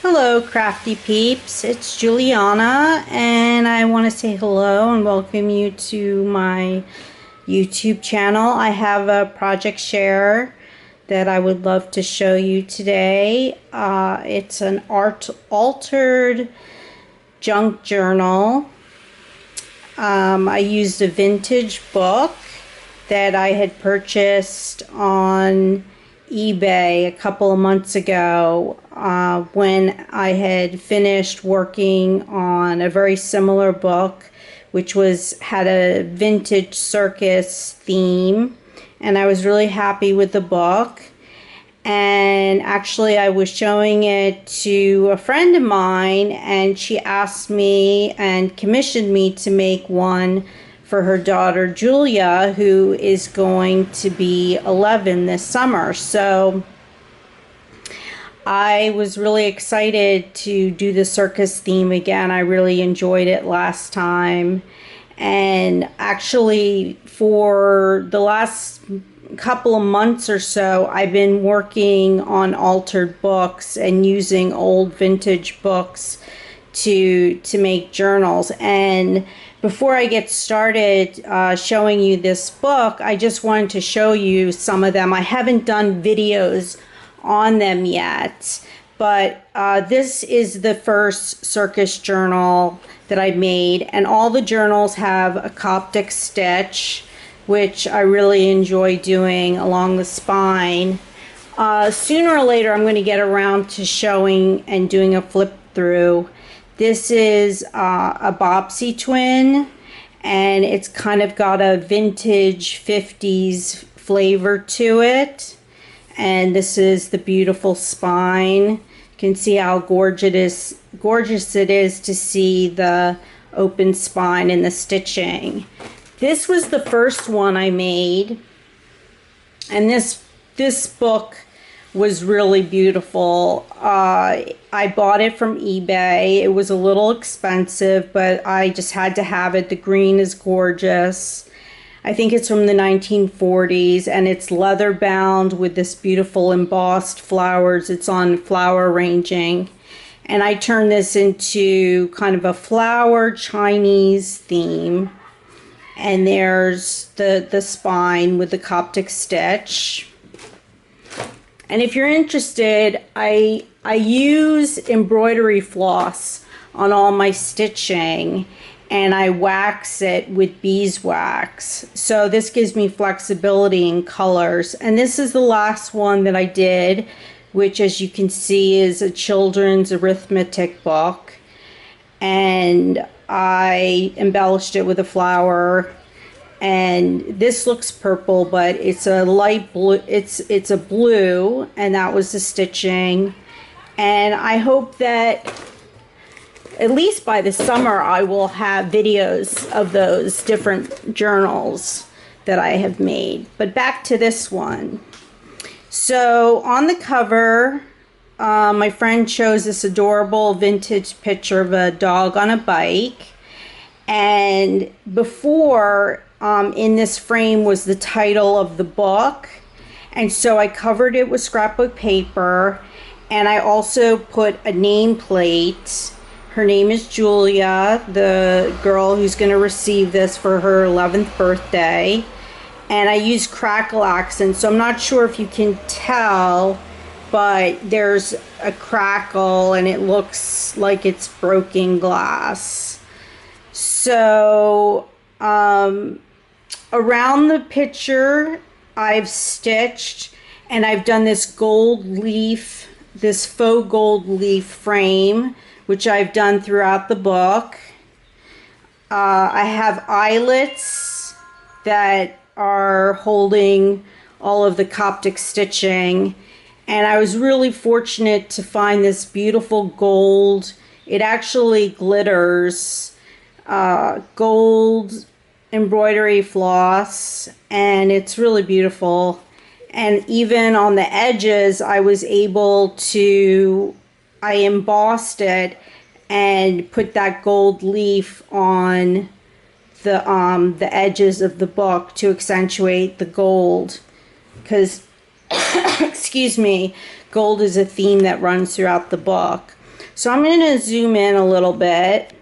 Hello crafty peeps, it's Juliana and I want to say hello and welcome you to my YouTube channel. I have a project share that I would love to show you today. It's an altered junk journal. I used a vintage book that I had purchased on eBay a couple of months ago when I had finished working on a very similar book which had a vintage circus theme, and I was really happy with the book. And actually I was showing it to a friend of mine and she asked me and commissioned me to make one for her daughter Julia, who is going to be 11 this summer. So I was really excited to do the circus theme again. I really enjoyed it last time, and actually for the last couple of months or so I've been working on altered books and using old vintage books to make journals. And before I get started showing you this book, I just wanted to show you some of them. I haven't done videos on them yet, but this is the first circus journal that I made, and all the journals have a Coptic stitch, which I really enjoy doing along the spine. Sooner or later I'm going to get around to showing and doing a flip through. This is a Bobsey twin, and it's kind of got a vintage 50s flavor to it. And this is the beautiful spine. You can see how gorgeous it is to see the open spine and the stitching. This was the first one I made, and this book was really beautiful. I bought it from eBay. It was a little expensive, but I just had to have it. The green is gorgeous. I think it's from the 1940s, and it's leather bound with this beautiful embossed flowers. It's on flower arranging, and I turned this into kind of a flower Chinese theme. And there's the spine with the Coptic stitch. And if you're interested, I use embroidery floss on all my stitching, and I wax it with beeswax. So this gives me flexibility in colors. And this is the last one that I did, which, as you can see, is a children's arithmetic book. And I embellished it with a flower. And this looks purple, but it's a light blue. It's a blue, and that was the stitching. And I hope that at least by the summer I will have videos of those different journals that I have made. But back to this one. So on the cover, my friend chose this adorable vintage picture of a dog on a bike. And before, in this frame was the title of the book, and so I covered it with scrapbook paper, and I also put a nameplate. Her name is Julia, the girl who's going to receive this for her 11th birthday. And I used crackle accents, so I'm not sure if you can tell, but there's a crackle and it looks like it's broken glass. So around the picture I've stitched, and I've done this gold leaf, this faux gold leaf frame, which I've done throughout the book. I have eyelets that are holding all of the Coptic stitching, and I was really fortunate to find this beautiful gold. It actually glitters, gold embroidery floss, and it's really beautiful. And even on the edges I was able to, I embossed it and put that gold leaf on the edges of the book to accentuate the gold, because excuse me, gold is a theme that runs throughout the book. So I'm going to zoom in a little bit.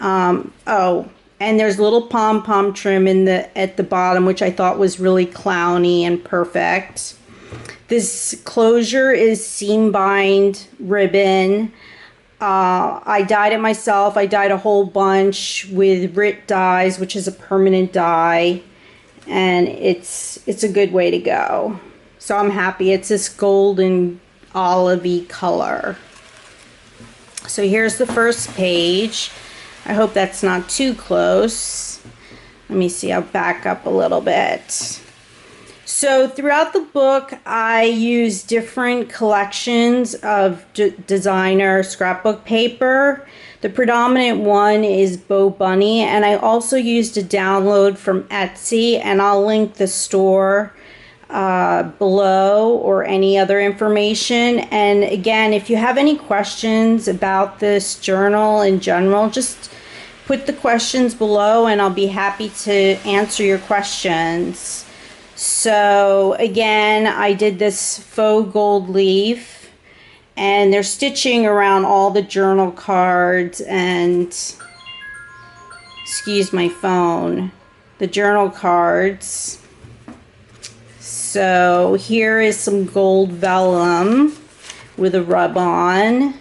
Oh, and there's little pom-pom trim at the bottom, which I thought was really clowny and perfect. This closure is seam bind ribbon. I dyed it myself. I dyed a whole bunch with Rit dyes, which is a permanent dye, and it's a good way to go. So I'm happy. It's this golden olivey color. So here's the first page. I hope that's not too close. Let me see, I'll back up a little bit. So throughout the book, I use different collections of designer scrapbook paper. The predominant one is Bo Bunny, and I also used a download from Etsy, and I'll link the store below, or any other information. And again, if you have any questions about this journal in general, just put the questions below and I'll be happy to answer your questions. So again, I did this faux gold leaf, and they're stitching around all the journal cards and, excuse my phone, the journal cards. So here is some gold vellum with a rub on,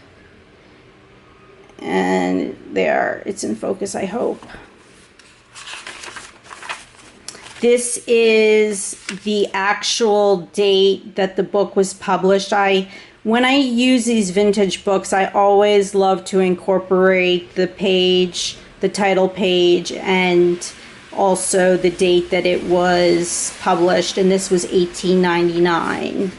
and there, it's in focus, I hope. This is the actual date that the book was published. When I use these vintage books, I always love to incorporate the page, the title page, and also the date that it was published, and this was 1899.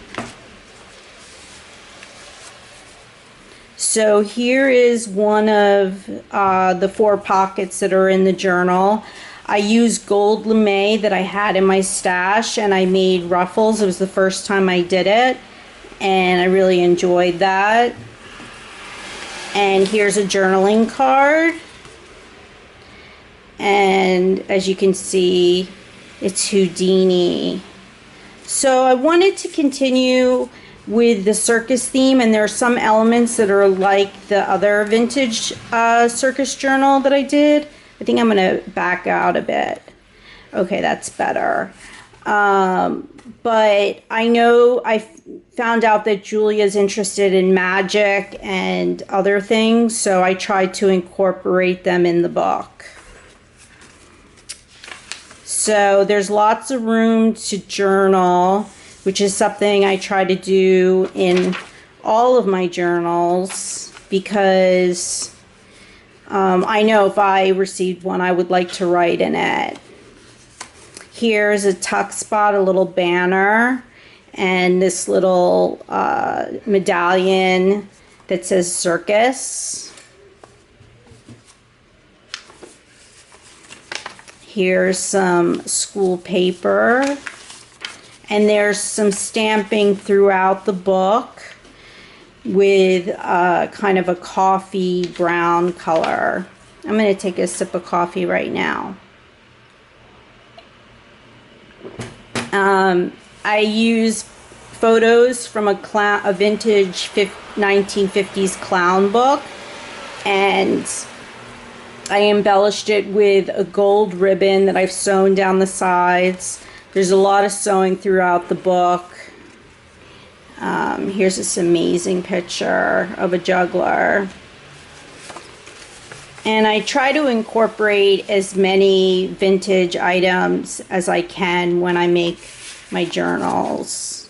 So here is one of the 4 pockets that are in the journal. I used gold lame that I had in my stash, and I made ruffles. It was the first time I did it, and I really enjoyed that. And here's a journaling card. And as you can see, it's Houdini. So I wanted to continue with the circus theme, and there are some elements that are like the other vintage circus journal that I did. I think I'm going to back out a bit. Okay, that's better. But I know I found out that Julia's interested in magic and other things, so I tried to incorporate them in the book. So there's lots of room to journal, which is something I try to do in all of my journals, because I know if I received one, I would like to write in it. Here's a tuck spot, a little banner, and this little medallion that says Circus. Here's some school paper, and there's some stamping throughout the book with kind of a coffee brown color. I'm going to take a sip of coffee right now. I use photos from a vintage 1950s clown book, and I embellished it with a gold ribbon that I've sewn down the sides. There's a lot of sewing throughout the book. Here's this amazing picture of a juggler. And I try to incorporate as many vintage items as I can when I make my journals.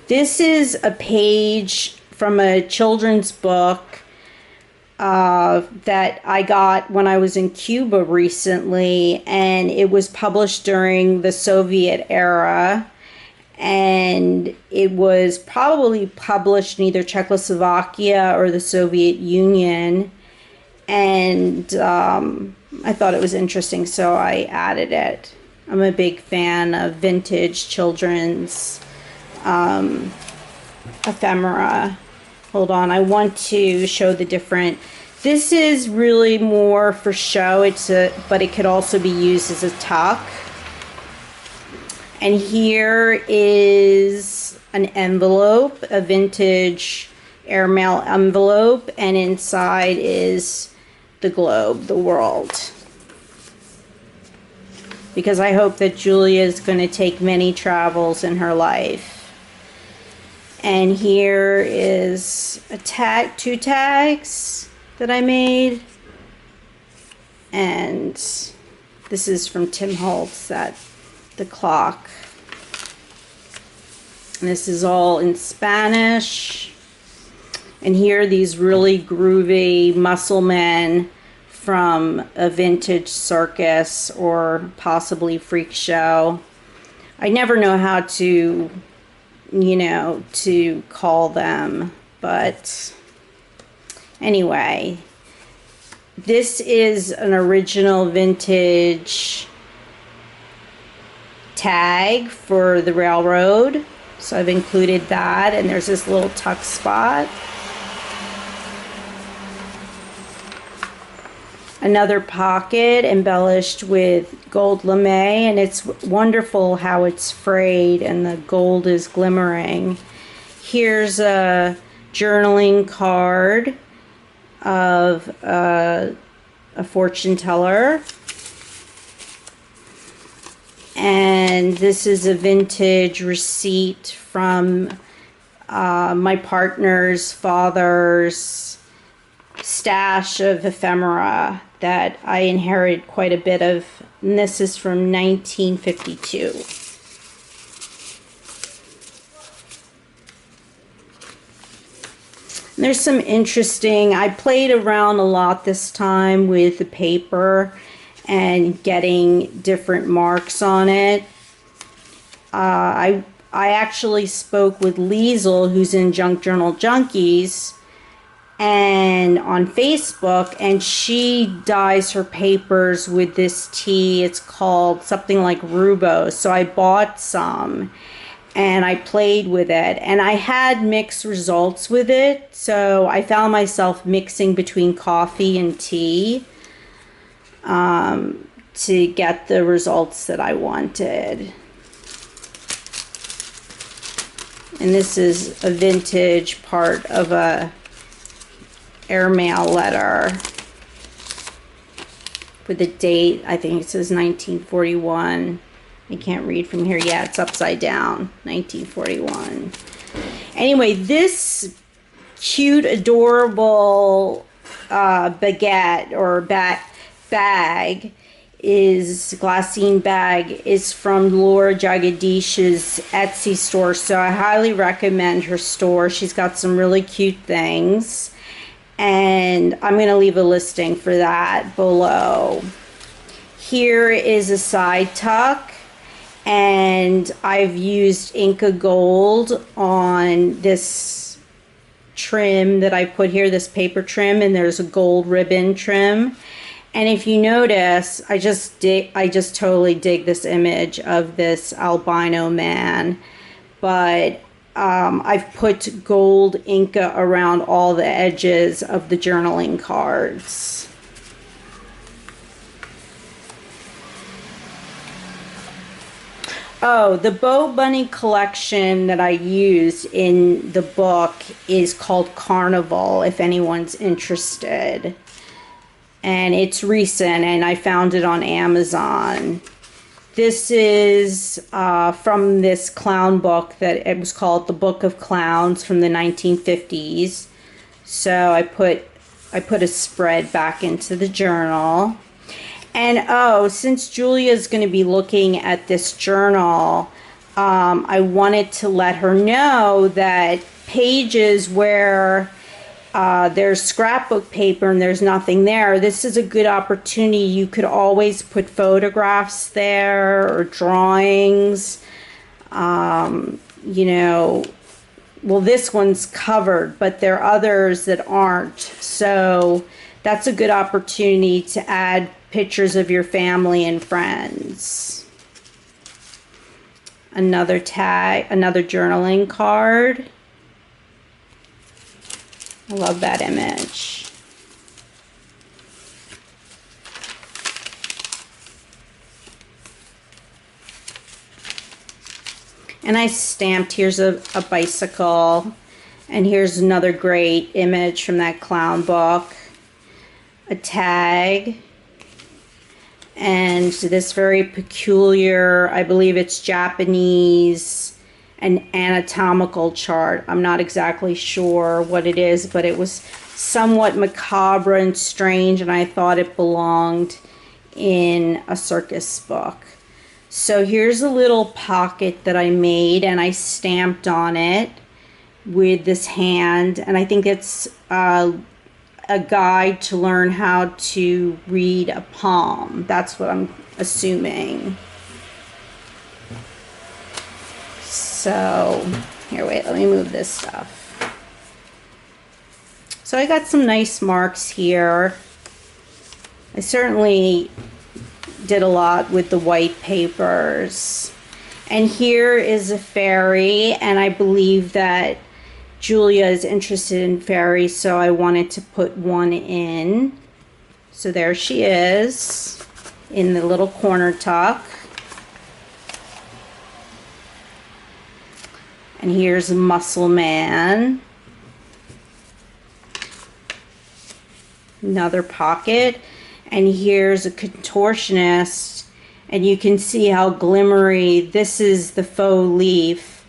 This is a page from a children's book that I got when I was in Cuba recently, and it was published during the Soviet era, and it was probably published in either Czechoslovakia or the Soviet Union, and I thought it was interesting, so I added it. I'm a big fan of vintage children's ephemera. Hold on, I want to show the different. This is really more for show. But it could also be used as a tuck. And here is an envelope, a vintage airmail envelope, and inside is the globe, the world. Because I hope that Julia is going to take many travels in her life. And here is a tag, 2 tags that I made. And this is from Tim Holtz, the clock. And this is all in Spanish. And here are these really groovy muscle men from a vintage circus or possibly freak show. I never know how to, to call them, but anyway, this is an original vintage tag for the railroad, so I've included that, and there's this little tuck spot. Another pocket embellished with gold lame, and it's wonderful how it's frayed and the gold is glimmering. Here's a journaling card of a fortune teller. And this is a vintage receipt from my partner's father's stash of ephemera that I inherited quite a bit of, and this is from 1952. And there's some interesting, I played around a lot this time with the paper and getting different marks on it. I actually spoke with Liesel, who's in Junk Journal Junkies, and on Facebook, and she dyes her papers with this tea. It's called something like Rubos. So I bought some and I played with it, and I had mixed results with it. So I found myself mixing between coffee and tea to get the results that I wanted. And this is a vintage part of a airmail letter with the date. I think it says 1941. I can't read from here yet. It's upside down. 1941. Anyway, this cute, adorable baguette or bag is glassine bag is from Laura Jagadish's Etsy store. So I highly recommend her store. She's got some really cute things. And I'm going to leave a listing for that below. Here is a side tuck, and I've used Inca Gold on this trim that I put here, this paper trim, and there's a gold ribbon trim. And if you notice, I just totally dig this image of this albino man, but I've put gold Inca around all the edges of the journaling cards. Oh, the Bo Bunny collection that I used in the book is called Carnival, if anyone's interested. And it's recent, and I found it on Amazon. This is from this clown book that it was called The Book of Clowns from the 1950s. So I put a spread back into the journal. And oh, since Julia's going to be looking at this journal, I wanted to let her know that pages where there's scrapbook paper and there's nothing there, this is a good opportunity. You could always put photographs there or drawings. Well, this one's covered, but there are others that aren't. So that's a good opportunity to add pictures of your family and friends. Another tag, another journaling card. I love that image. And I stamped, here's a bicycle, and here's another great image from that clown book, a tag, and this very peculiar, I believe it's Japanese, an anatomical chart. I'm not exactly sure what it is, but it was somewhat macabre and strange, and I thought it belonged in a circus book. So here's a little pocket that I made, and I stamped on it with this hand, and I think it's a guide to learn how to read a palm. That's what I'm assuming. So here, wait, let me move this stuff. So I got some nice marks here. I certainly did a lot with the white papers. And here is a fairy, and I believe that Julia is interested in fairies, so I wanted to put one in. So there she is in the little corner tuck. And here's a muscle man. Another pocket. And here's a contortionist. And you can see how glimmery. This is the faux leaf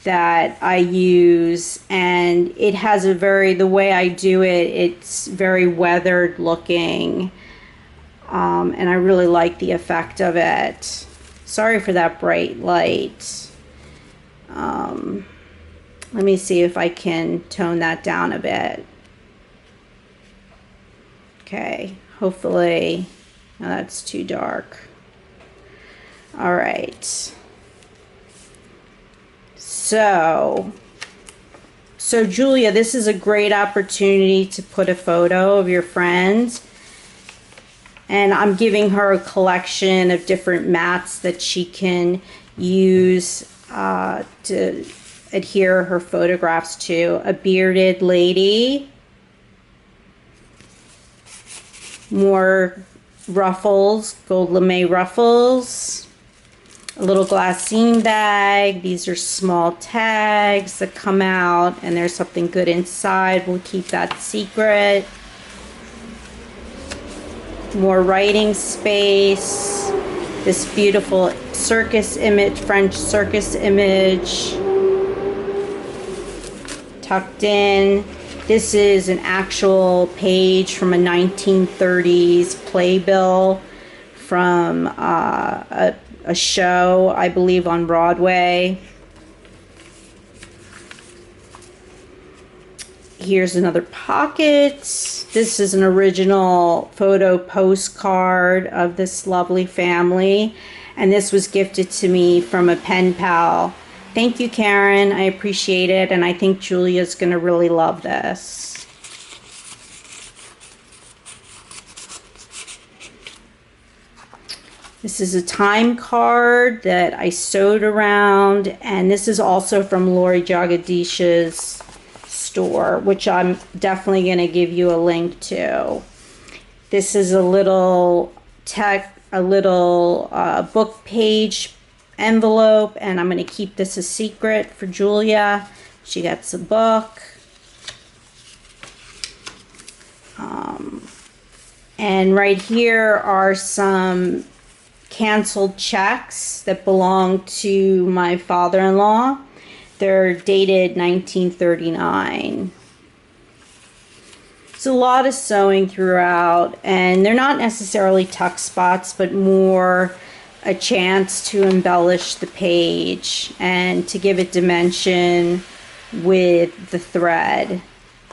that I use. And it has a very, the way I do it, it's very weathered looking. And I really like the effect of it. Sorry for that bright light. Let me see if I can tone that down a bit. Okay, hopefully, no, that's too dark. All right. So Julia, this is a great opportunity to put a photo of your friend. And I'm giving her a collection of different mats that she can use to adhere her photographs to. A bearded lady, more ruffles, gold lame ruffles, a little glassine bag. These are small tags that come out, and there's something good inside. We'll keep that secret. More writing space. This beautiful circus image, French circus image, tucked in. This is an actual page from a 1930s playbill from a show, I believe, on Broadway. Here's another pocket. This is an original photo postcard of this lovely family, and this was gifted to me from a pen pal. Thank you, Karen. I appreciate it, and I think Julia's going to really love this. This is a time card that I sewed around, and this is also from Lori Jagadish's store, which I'm definitely going to give you a link to. This is a little book page envelope, and I'm going to keep this a secret for Julia. She gets a book. And right here are some canceled checks that belong to my father-in-law. They're dated 1939. It's a lot of sewing throughout, and they're not necessarily tuck spots, but more a chance to embellish the page and to give it dimension with the thread.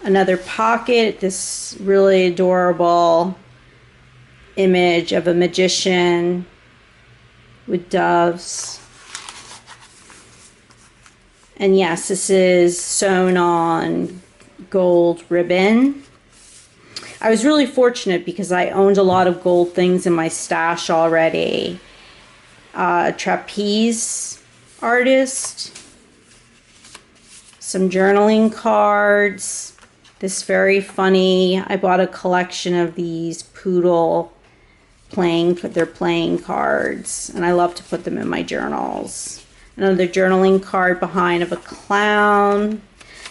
Another pocket, this really adorable image of a magician with doves. And yes, this is sewn on gold ribbon. I was really fortunate because I owned a lot of gold things in my stash already. Trapeze artist, some journaling cards, this very funny, I bought a collection of these poodle playing cards, and I love to put them in my journals. Another journaling card behind of a clown.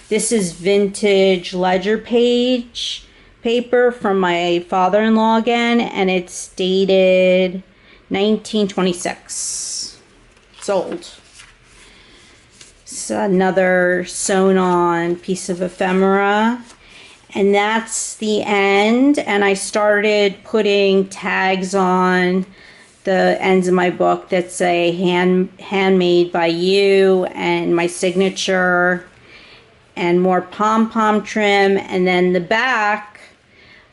This is vintage ledger page paper from my father-in-law again, and it's dated 1926. Sold. It's another sewn on piece of ephemera. And that's the end. And I started putting tags on the ends of my book that say handmade by you, and my signature, and more pom-pom trim. And then the back,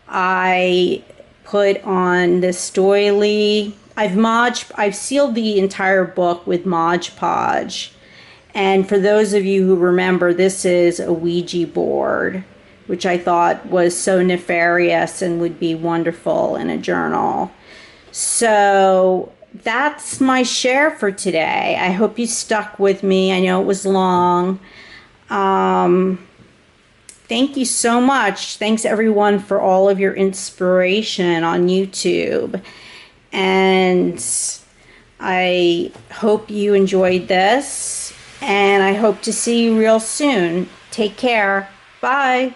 I put on this doily. I've sealed the entire book with Mod Podge. And for those of you who remember, this is a Ouija board, which I thought was so nefarious and would be wonderful in a journal. So that's my share for today. I hope you stuck with me. I know it was long. Thank you so much. Thanks everyone for all of your inspiration on YouTube. And I hope you enjoyed this. And I hope to see you real soon. Take care. Bye.